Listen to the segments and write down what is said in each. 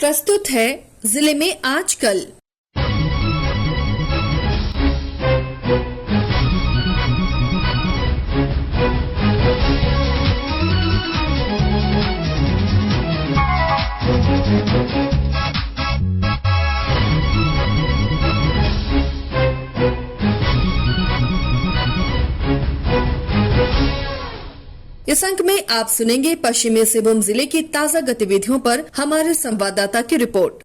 प्रस्तुत है जिले में आजकल। इस अंक में आप सुनेंगे पश्चिमी सिंहभूम जिले की ताजा गतिविधियों पर हमारे संवाददाता की रिपोर्ट।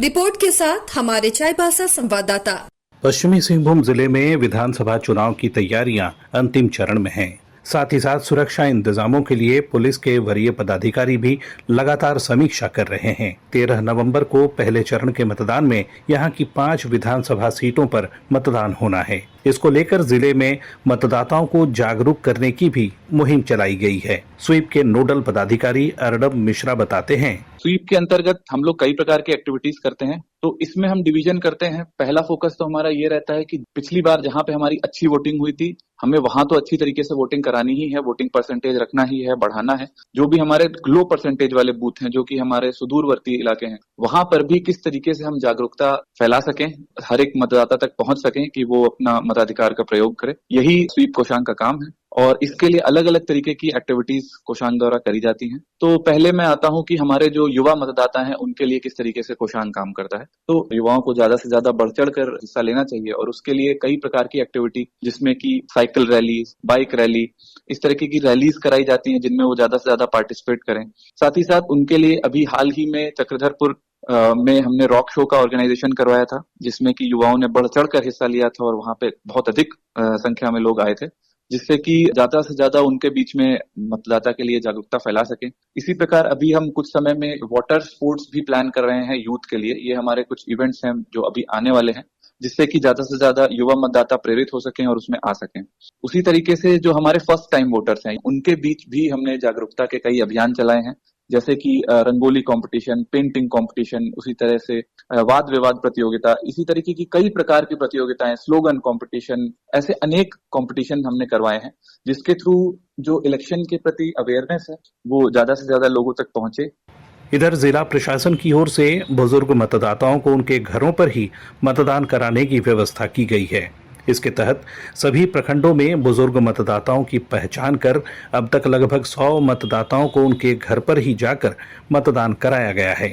रिपोर्ट के साथ हमारे चाईबासा संवाददाता। पश्चिमी सिंहभूम जिले में विधानसभा चुनाव की तैयारियां अंतिम चरण में हैं। साथ ही साथ सुरक्षा इंतजामों के लिए पुलिस के वरीय पदाधिकारी भी लगातार समीक्षा कर रहे हैं। 13 नवंबर को पहले चरण के मतदान में यहां की 5 विधानसभा सीटों पर मतदान होना है। इसको लेकर जिले में मतदाताओं को जागरूक करने की भी मुहिम चलाई गई है। स्वीप के नोडल पदाधिकारी अर्नब मिश्रा बताते हैं। स्वीप के अंतर्गत हम लोग कई प्रकार की एक्टिविटीज करते हैं, तो इसमें हम डिवीजन करते हैं। पहला फोकस तो हमारा ये रहता है कि पिछली बार जहां पे हमारी अच्छी वोटिंग हुई थी, हमें वहां तो अच्छी तरीके से वोटिंग करानी ही है, वोटिंग परसेंटेज रखना ही है, बढ़ाना है। जो भी हमारे लो परसेंटेज वाले बूथ हैं, जो कि हमारे सुदूरवर्ती इलाके हैं, वहां पर भी किस तरीके से हम जागरूकता फैला सकें, हर एक मतदाता तक पहुंच सकें कि वो अपना मताधिकार का प्रयोग करे। यही स्वीप कोषांग का काम है और इसके लिए अलग अलग तरीके की एक्टिविटीज कोषांग द्वारा करी जाती हैं। तो पहले मैं आता हूं कि हमारे जो युवा मतदाता हैं उनके लिए किस तरीके से कोषांग काम करता है। तो युवाओं को ज्यादा से ज्यादा बढ़ चढ़ कर हिस्सा लेना चाहिए और उसके लिए कई प्रकार की एक्टिविटी, जिसमें कि साइकिल रैली, बाइक रैली, इस तरीके की रैलीज कराई जाती हैं जिनमें वो ज्यादा से ज्यादा पार्टिसिपेट करें। साथ ही साथ उनके लिए अभी हाल ही में चक्रधरपुर में हमने रॉक शो का ऑर्गेनाइजेशन करवाया था, जिसमें कि युवाओं ने बढ़ चढ़ कर हिस्सा लिया था और वहां पे बहुत अधिक संख्या में लोग आए थे, जिससे कि ज्यादा से ज्यादा उनके बीच में मतदाता के लिए जागरूकता फैला सके। इसी प्रकार अभी हम कुछ समय में वाटर स्पोर्ट्स भी प्लान कर रहे हैं यूथ के लिए। ये हमारे कुछ इवेंट्स हैं जो अभी आने वाले हैं, जिससे कि ज्यादा से ज्यादा युवा मतदाता प्रेरित हो सकें और उसमें आ सकें। उसी तरीके से जो हमारे फर्स्ट टाइम वोटर्स हैं, उनके बीच भी हमने जागरूकता के कई अभियान चलाए हैं, जैसे कि रंगोली कंपटीशन, पेंटिंग कंपटीशन, उसी तरह से वाद विवाद प्रतियोगिता, इसी तरीके की कई प्रकार की प्रतियोगिताएं, स्लोगन कंपटीशन, ऐसे अनेक कंपटीशन हमने करवाए हैं, जिसके थ्रू जो इलेक्शन के प्रति अवेयरनेस है वो ज्यादा से ज्यादा लोगों तक पहुंचे। इधर जिला प्रशासन की ओर से बुजुर्ग मतदाताओं को उनके घरों पर ही मतदान कराने की व्यवस्था की गई है। इसके तहत सभी प्रखंडों में बुजुर्ग मतदाताओं की पहचान कर अब तक लगभग 100 मतदाताओं को उनके घर पर ही जाकर मतदान कराया गया है।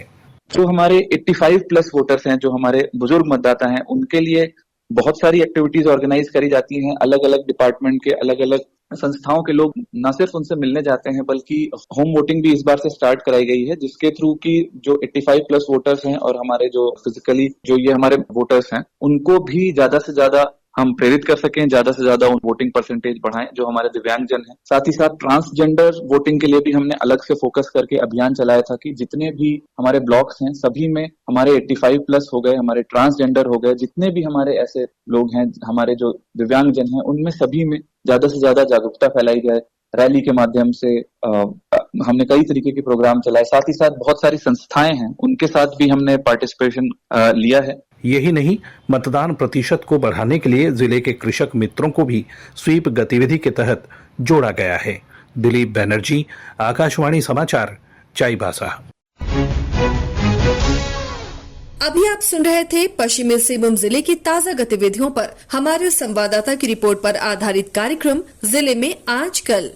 जो हमारे 85 प्लस वोटर्स हैं, जो हमारे बुजुर्ग मतदाता हैं, उनके लिए बहुत सारी एक्टिविटीज ऑर्गेनाइज करी जाती हैं। अलग अलग डिपार्टमेंट के, अलग अलग संस्थाओं के लोग न सिर्फ उनसे मिलने जाते हैं, बल्कि होम वोटिंग भी इस बार से स्टार्ट कराई गई है, जिसके थ्रू की जो 85 प्लस वोटर्स हैं और हमारे जो फिजिकली जो ये हमारे वोटर्स हैं, उनको भी ज्यादा से ज्यादा हम प्रेरित कर सकें, ज्यादा से ज्यादा वोटिंग परसेंटेज बढ़ाएं, जो हमारे दिव्यांगजन हैं। साथ ही साथ ट्रांसजेंडर वोटिंग के लिए भी हमने अलग से फोकस करके अभियान चलाया था कि जितने भी हमारे ब्लॉक्स हैं, सभी में हमारे 85 प्लस हो गए, हमारे ट्रांसजेंडर हो गए, जितने भी हमारे ऐसे लोग हैं, हमारे जो दिव्यांगजन हैं, उनमें सभी में ज्यादा से ज्यादा जागरूकता फैलाई जाए। रैली के माध्यम से हमने कई तरीके के प्रोग्राम चलाए। साथ ही साथ बहुत सारी संस्थाएं हैं, उनके साथ भी हमने पार्टिसिपेशन लिया है। यही नहीं, मतदान प्रतिशत को बढ़ाने के लिए जिले के कृषक मित्रों को भी स्वीप गतिविधि के तहत जोड़ा गया है। दिलीप बनर्जी, आकाशवाणी समाचार, चाईबासा। अभी आप सुन रहे थे पश्चिमी सिंहभूम जिले की ताजा गतिविधियों पर हमारे संवाददाता की रिपोर्ट पर आधारित कार्यक्रम जिले में आजकल।